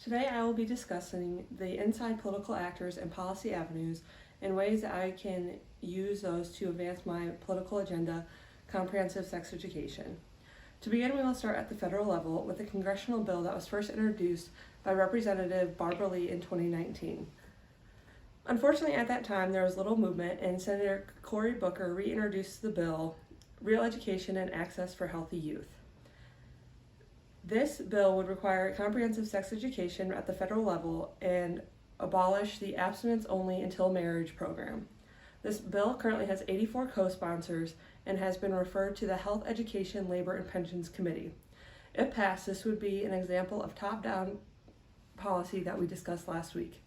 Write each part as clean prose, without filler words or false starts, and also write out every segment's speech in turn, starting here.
Today I will be discussing the inside political actors and policy avenues and ways that I can use those to advance my political agenda, comprehensive sex education. To begin, we will start at the federal level with a congressional bill that was first introduced by Representative Barbara Lee in 2019. Unfortunately, at that time, there was little movement, and Senator Cory Booker reintroduced the bill, Real Education and Access for Healthy Youth. This bill would require comprehensive sex education at the federal level and abolish the abstinence only until marriage program. This bill currently has 84 co-sponsors and has been referred to the Health, Education, Labor, and Pensions Committee. If passed, this would be an example of top-down policy that we discussed last week.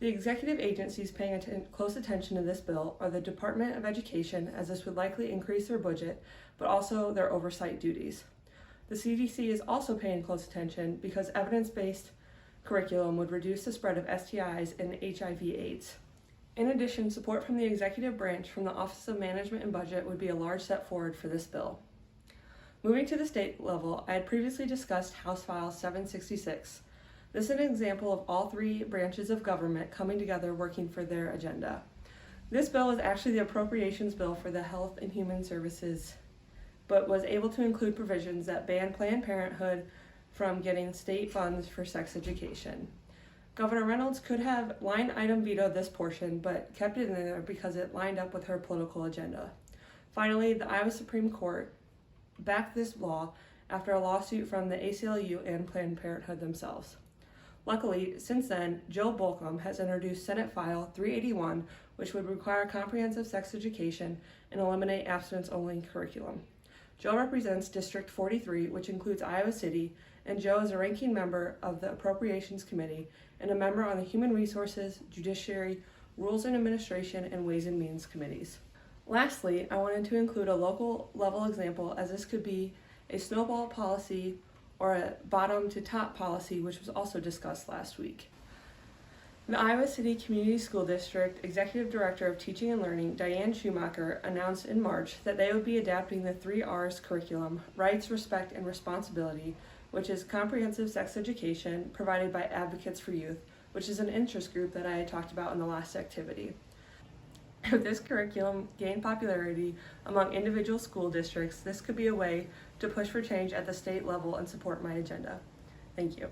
The executive agencies paying close attention to this bill are the Department of Education, as this would likely increase their budget, but also their oversight duties. The CDC is also paying close attention because evidence-based curriculum would reduce the spread of STIs and HIV/AIDS. In addition, support from the executive branch from the Office of Management and Budget would be a large step forward for this bill. Moving to the state level, I had previously discussed House File 766. This is an example of all three branches of government coming together working for their agenda. This bill is actually the appropriations bill for the Health and Human Services, but was able to include provisions that ban Planned Parenthood from getting state funds for sex education. Governor Reynolds could have line item vetoed this portion, but kept it in there because it lined up with her political agenda. Finally, the Iowa Supreme Court backed this law after a lawsuit from the ACLU and Planned Parenthood themselves. Luckily, since then, Joe Bolcom has introduced Senate File 381, which would require comprehensive sex education and eliminate abstinence-only curriculum. Joe represents District 43, which includes Iowa City, and Joe is a ranking member of the Appropriations Committee and a member on the Human Resources, Judiciary, Rules and Administration, and Ways and Means Committees. Lastly, I wanted to include a local level example, as this could be a snowball policy or a bottom to top policy, which was also discussed last week. The Iowa City Community School District Executive Director of Teaching and Learning, Diane Schumacher, announced in March that they would be adapting the 3 R's curriculum, Rights, Respect, and Responsibility, which is comprehensive sex education provided by Advocates for Youth, which is an interest group that I had talked about in the last activity. If this curriculum gained popularity among individual school districts, this could be a way to push for change at the state level and support my agenda. Thank you.